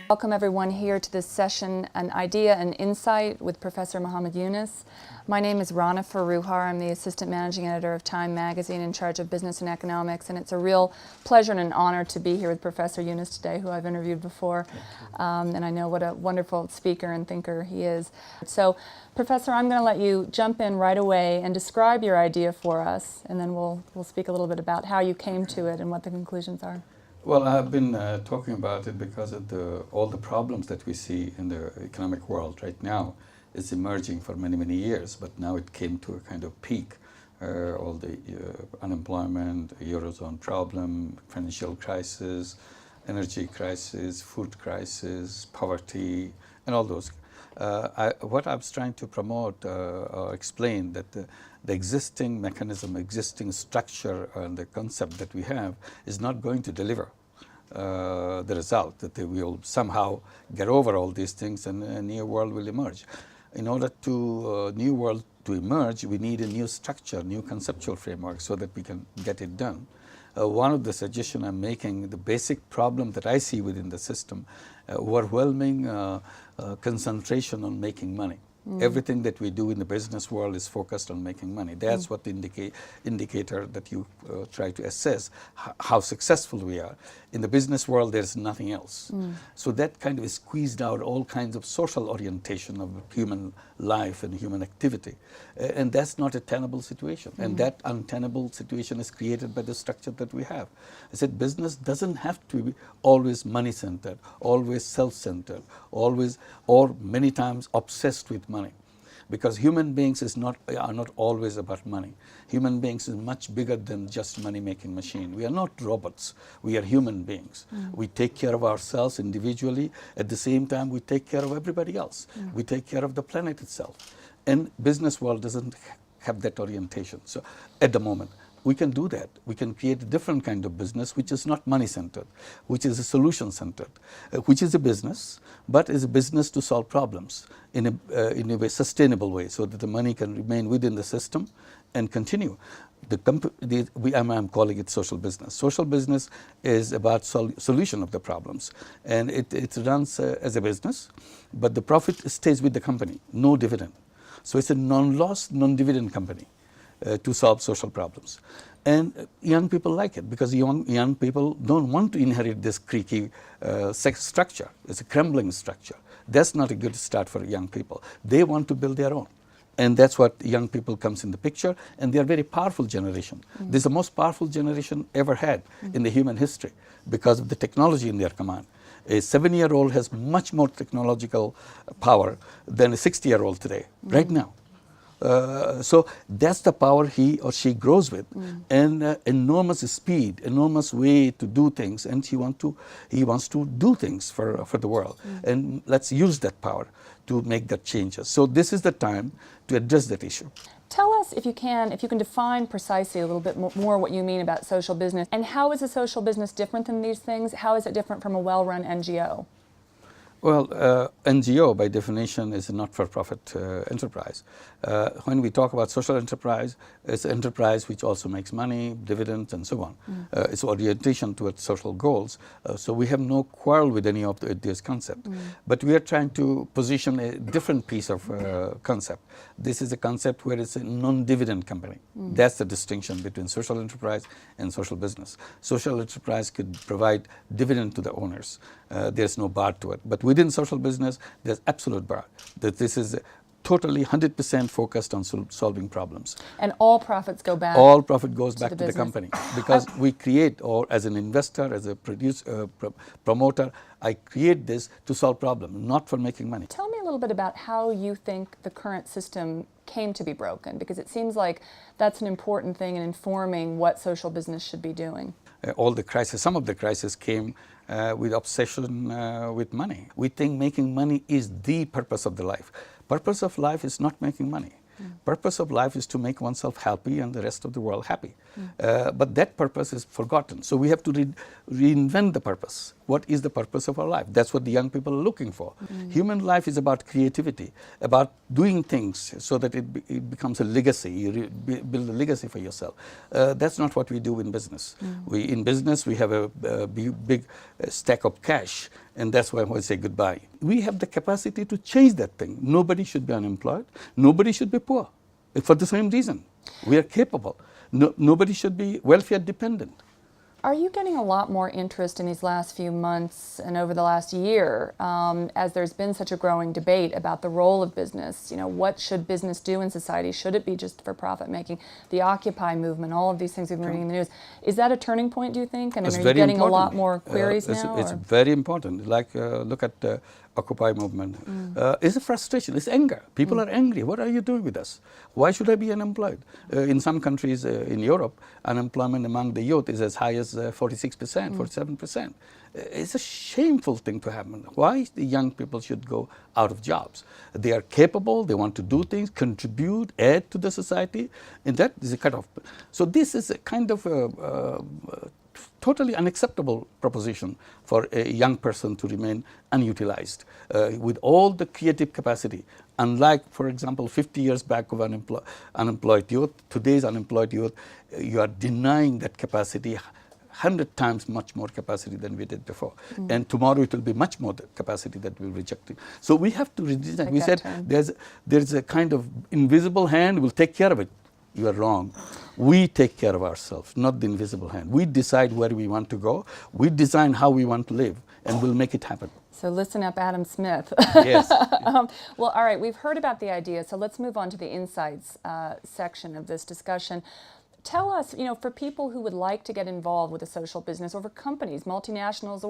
Welcome everyone here to this session, An Idea and Insight with Professor Muhammad Yunus. My name is Rana Faruhar. I'm the Assistant Managing Editor of Time Magazine in charge of business and economics, and it's a real pleasure and an honor to be here with Professor Yunus today, who I've interviewed before, and I know what a wonderful speaker and thinker he is. So, Professor, I'm going to let you jump in right away and describe your idea for us, and then we'll speak a little bit about how you came to it and what the conclusions are. Well, I've been talking about it because of all the problems that we see in the economic world right now. It's emerging for many, many years, but now it came to a kind of peak. All the unemployment, Eurozone problem, financial crisis, energy crisis, food crisis, poverty, and all those. What I was trying to promote or explain that the existing mechanism, existing structure, and the concept that we have is not going to deliver the result, that they will somehow get over all these things and a new world will emerge. In order to new world to emerge, we need a new structure, new conceptual framework so that we can get it done. One of the suggestions I'm making, the basic problem that I see within the system, overwhelming concentration on making money. Everything that we do in the business world is focused on making money. That's what the indicator that you try to assess how successful we are. In the business world, there's nothing else. So that kind of squeezed out all kinds of social orientation of human life and human activity. And that's not a tenable situation. And that untenable situation is created by the structure that we have. I said business doesn't have to be always money-centered, always self-centered, always or many times obsessed with money. Because human beings are not always about money. Human beings is much bigger than just money-making machine. We are not robots. We are human beings. We take care of ourselves individually. At the same time, we take care of everybody else. We take care of the planet itself. And business world doesn't have that orientation. So at the moment, we can do that. We can create a different kind of business which is not money-centered, which is a solution-centered, which is a business, but is a business to solve problems in a way, sustainable way, so that the money can remain within the system and continue. I'm calling it social business. Social business is about solution of the problems, and it runs as a business, but the profit stays with the company, no dividend. So it's a non-loss, non-dividend company. To solve social problems. And young people like it because young people don't want to inherit this creaky structure. It's a crumbling structure. That's not a good start for young people. They want to build their own. And that's what young people comes in the picture, and they are a very powerful generation. This is the most powerful generation ever had in the human history because of the technology in their command. A 7-year-old has much more technological power than a 60-year-old today, right now. So that's the power he or she grows with, and enormous speed, enormous way to do things, and he wants to do things for the world, and let's use that power to make that changes. So this is the time to address that issue. Tell us, if you can define precisely a little bit more what you mean about social business, and how is a social business different than these things? How is it different from a well-run NGO? Well, NGO by definition is a not-for-profit enterprise. When we talk about social enterprise, it's an enterprise which also makes money, dividends, and so on. It's orientation towards social goals. So we have no quarrel with any of this concept. But we are trying to position a different piece of concept. This is a concept where it's a non-dividend company. That's the distinction between social enterprise and social business. Social enterprise could provide dividend to the owners. There's no bar to it. But within social business, there's absolute bar. That this is totally 100% focused on solving problems. And all profits go back. All profit goes back to the business. company because we create, or as an investor, as a promoter, I create this to solve problems, not for making money. Tell me a little bit about how you think the current system came to be broken, because it seems like that's an important thing in informing what social business should be doing. All the crises, some of the crises came with obsession with money. We think making money is the purpose of the life. Purpose of life is not making money. Purpose of life is to make oneself happy and the rest of the world happy. But that purpose is forgotten. So we have to reinvent the purpose. what is the purpose of our life. That's what the young people are looking for. Human life is about creativity, about doing things so that it becomes a legacy. You build a legacy for yourself. That's not what we do in business. In business, we have a big stack of cash, and that's why I say goodbye. We have the capacity to change that thing. Nobody should be unemployed. Nobody should be poor. For the same reason, we are capable. Nobody should be welfare dependent. Are you getting a lot more interest in these last few months and over the last year, as there's been such a growing debate about the role of business? You know, what should business do in society? Should it be just for profit making? The Occupy movement, all of these things we've been reading in the news. Is that a turning point, do you think? I mean, are you getting a lot more queries now? It's very important. Like, look at Occupy movement. It's a frustration, it's anger. People are angry. What are you doing with us? Why should I be unemployed? In some countries in Europe, unemployment among the youth is as high as 46%, 47%. It's a shameful thing to happen. Why the young people should go out of jobs? They are capable, they want to do things, contribute, add to the society, and that is a cutoff. So this is a kind of totally unacceptable proposition for a young person to remain unutilized with all the creative capacity. Unlike, for example, 50 years back of unemployed youth, today's unemployed youth, you are denying that capacity 100 times much more capacity than we did before. And tomorrow it will be much more capacity that we're rejecting. So we have to redesign. We said there's a kind of invisible hand will take care of it. You are wrong. We take care of ourselves, not the invisible hand. We decide where we want to go. We design how we want to live, and we'll make it happen. So listen up, Adam Smith. Yes. Well, all right, we've heard about the idea, so let's move on to the insights section of this discussion. Tell us, you know, for people who would like to get involved with a social business, or for companies, multinationals,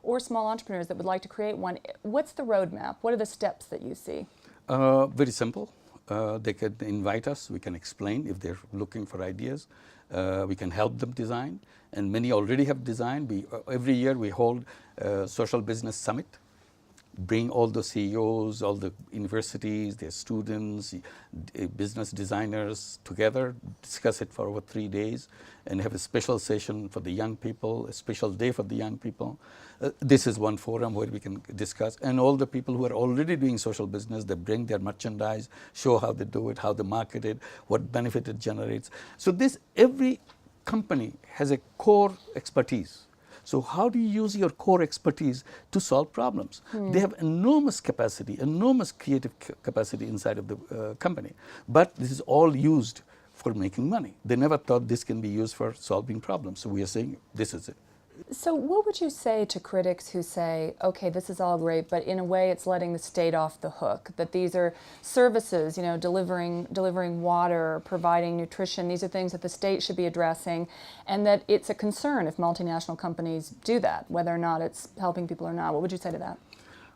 or small entrepreneurs that would like to create one, what's the roadmap? What are the steps that you see? Very simple. They can invite us. We can explain if they're looking for ideas. We can help them design. And many already have designed. Every year we hold a social business summit. Bring all the CEOs, all the universities, their students, business designers together, discuss it for over 3 days, and have a special session for the young people, a special day for the young people. This is one forum where we can discuss. And all the people who are already doing social business, they bring their merchandise, show how they do it, how they market it, what benefit it generates. So every company has a core expertise. So how do you use your core expertise to solve problems? They have enormous capacity, enormous creative capacity inside of the company. But this is all used for making money. They never thought this can be used for solving problems. So we are saying this is it. So what would you say to critics who say, okay, this is all great, but in a way it's letting the state off the hook, that these are services, you know, delivering water, providing nutrition, these are things that the state should be addressing, and that it's a concern if multinational companies do that, whether or not it's helping people or not. What would you say to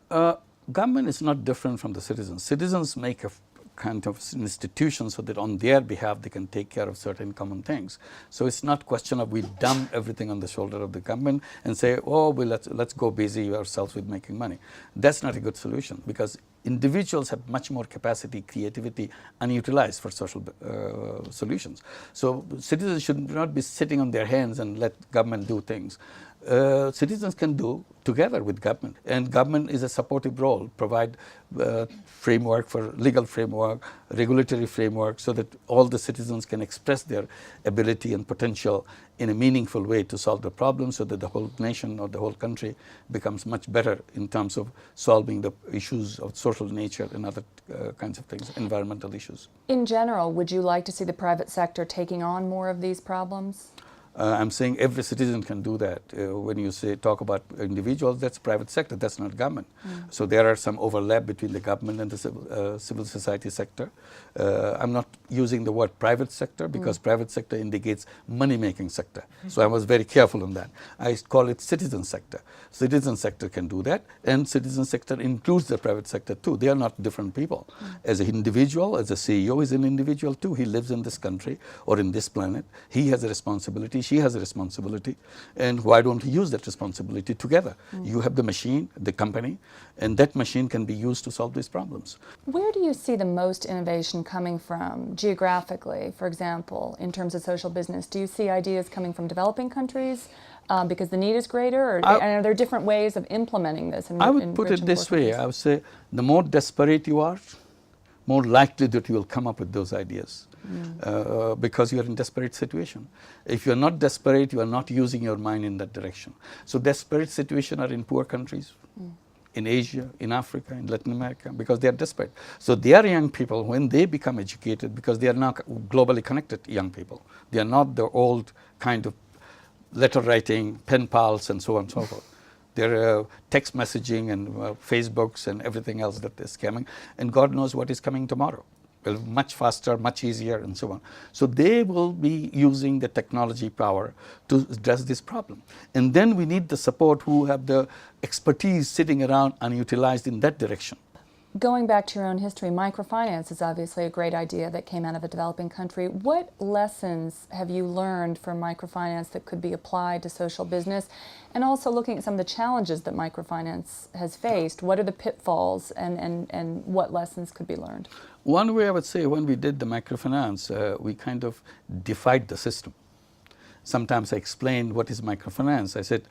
that? Government is not different from the citizens. Citizens make a kind of institution so that on their behalf they can take care of certain common things. So it's not question of we dump everything on the shoulder of the government and say, oh, well, let's go busy ourselves with making money. That's not a good solution, because individuals have much more capacity, creativity, unutilized for social solutions. So citizens should not be sitting on their hands and let government do things. Citizens can do together with government, and government is a supportive role, provide framework for legal framework, regulatory framework, so that all the citizens can express their ability and potential in a meaningful way to solve the problem, so that the whole nation or the whole country becomes much better in terms of solving the issues of social nature and other kinds of things, environmental issues. In general, would you like to see the private sector taking on more of these problems? I'm saying every citizen can do that. When you talk about individuals, that's private sector, that's not government. So there are some overlap between the government and the civil society sector. I'm not using the word private sector because private sector indicates money-making sector. So I was very careful on that. I call it citizen sector. Citizen sector can do that, and citizen sector includes the private sector too. They are not different people. As an individual, as a CEO is an individual too. He lives in this country or in this planet. He has a responsibility. she has a responsibility, and why don't we use that responsibility together? You have the machine, the company, and that machine can be used to solve these problems. Where do you see the most innovation coming from geographically, for example, in terms of social business? Do you see ideas coming from developing countries because the need is greater, or are there different ways of implementing this? I would put it this way. I would say the more desperate you are, more likely that you will come up with those ideas because you are in desperate situation. If you are not desperate, you are not using your mind in that direction. So desperate situations are in poor countries, in Asia, in Africa, in Latin America, because they are desperate. So they are young people, when they become educated, because they are now globally connected young people. They are not the old kind of letter writing, pen pals, and so on and so forth. They're text messaging and Facebooks and everything else that is coming. And God knows what is coming tomorrow. Well, much faster, much easier, and so on. So they will be using the technology power to address this problem. And then we need the support who have the expertise sitting around unutilized in that direction. Going back to your own history, microfinance is obviously a great idea that came out of a developing country. What lessons have you learned from microfinance that could be applied to social business? And also looking at some of the challenges that microfinance has faced, what are the pitfalls and what lessons could be learned? One way I would say, when we did the microfinance, we kind of defied the system. Sometimes I explained what is microfinance. I said,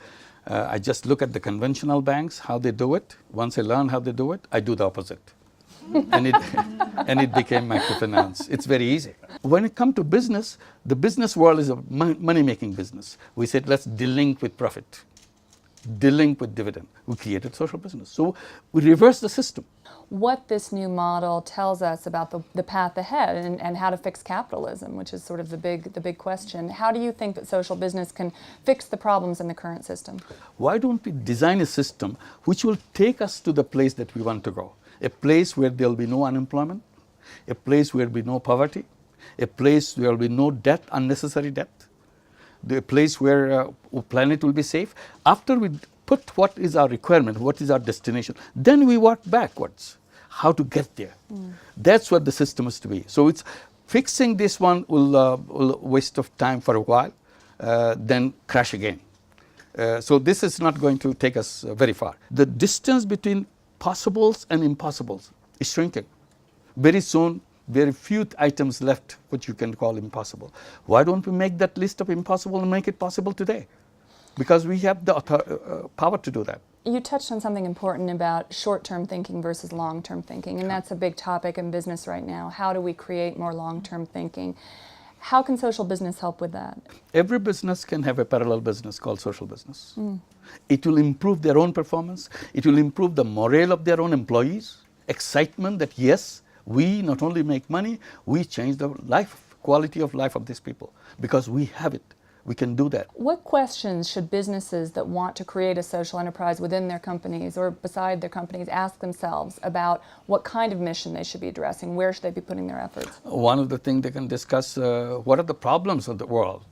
I just look at the conventional banks, how they do it. Once I learn how they do it, I do the opposite. and it became microfinance. It's very easy. When it comes to business, the business world is a money-making business. We said, let's delink with profit, delink with dividend. We created social business. So we reversed the system. What this new model tells us about the path ahead and how to fix capitalism, which is sort of the big question. How do you think that social business can fix the problems in the current system? Why don't we design a system which will take us to the place that we want to go? A place where there will be no unemployment, a place where there will be no poverty, a place where there will be no debt, unnecessary debt, the place where our planet will be safe. After we put what is our requirement, what is our destination, then we work backwards, how to get there. That's what the system is to be. So it's fixing this one will waste of time for a while, then crash again. So this is not going to take us very far. The distance between possibles and impossibles is shrinking. Very soon, very few items left which you can call impossible. Why don't we make that list of impossible and make it possible today? Because we have the power to do that. You touched on something important about short-term thinking versus long-term thinking, and that's a big topic in business right now. How do we create more long-term thinking? How can social business help with that? Every business can have a parallel business called social business. It will improve their own performance. It will improve the morale of their own employees, excitement that yes, we not only make money, we change the quality of life of these people because we have it. We can do that. What questions should businesses that want to create a social enterprise within their companies or beside their companies ask themselves about what kind of mission they should be addressing? Where should they be putting their efforts? One of the things they can discuss, what are the problems of the world?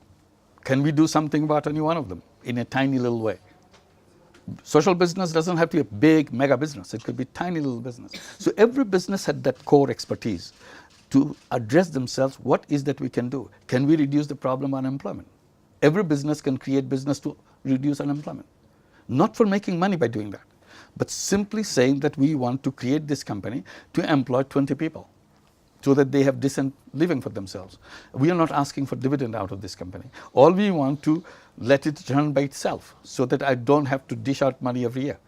Can we do something about any one of them in a tiny little way? Social business doesn't have to be a big mega business. It could be a tiny little business. So every business had that core expertise to address themselves. What is that we can do? Can we reduce the problem of unemployment? Every business can create business to reduce unemployment. Not for making money by doing that, but simply saying that we want to create this company to employ 20 people so that they have decent living for themselves. We are not asking for dividend out of this company. All we want to let it run by itself so that I don't have to dish out money every year.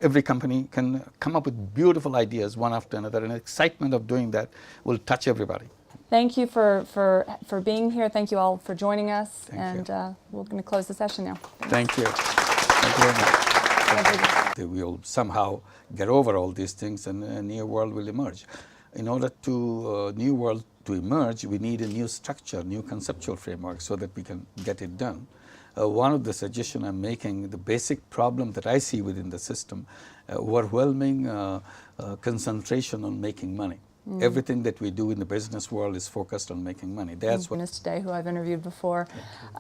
Every company can come up with beautiful ideas one after another, and the excitement of doing that will touch everybody. Thank you for being here. Thank you all for joining us. Thank you. We're going to close the session now. Thank you. Thank you very much. We will somehow get over all these things and a new world will emerge. In order to new world to emerge, we need a new structure, new conceptual framework so that we can get it done. One of the suggestions I'm making, the basic problem that I see within the system, overwhelming concentration on making money. Everything that we do in the business world is focused on making money. That's what. Yunus today, who I've interviewed before,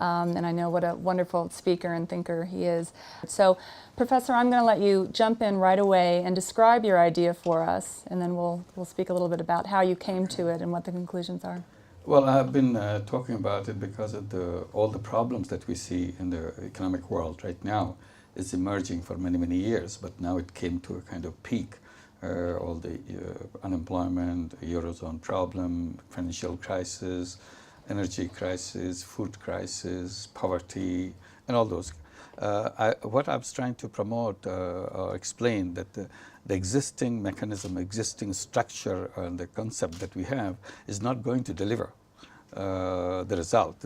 and I know what a wonderful speaker and thinker he is. So, Professor, I'm going to let you jump in right away and describe your idea for us, and then we'll speak a little bit about how you came to it and what the conclusions are. Well, I've been talking about it because of all the problems that we see in the economic world right now. It's emerging for many, many years, but now it came to a kind of peak. All the unemployment, Eurozone problem, financial crisis, energy crisis, food crisis, poverty, and all those. What I was trying to promote or explain that the existing mechanism, existing structure, and the concept that we have is not going to deliver the result.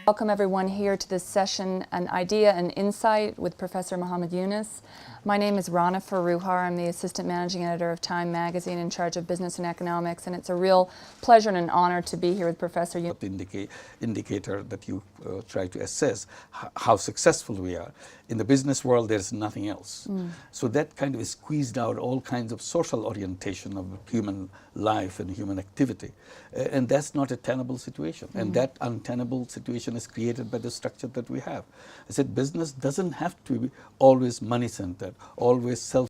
Welcome everyone here to this session, An Idea and Insight with Professor Muhammad Yunus. My name is Rana Faruhar. I'm the Assistant Managing Editor of Time Magazine in charge of business and economics, and it's a real pleasure and an honor to be here with Professor Yunus. The indicator that you try to assess how successful we are. In the business world, there's nothing else. So that kind of squeezed out all kinds of social orientation of human life and human activity. And that's not a tenable situation. And that untenable situation is created by the structure that we have. I said business doesn't have to be always money-centered, always self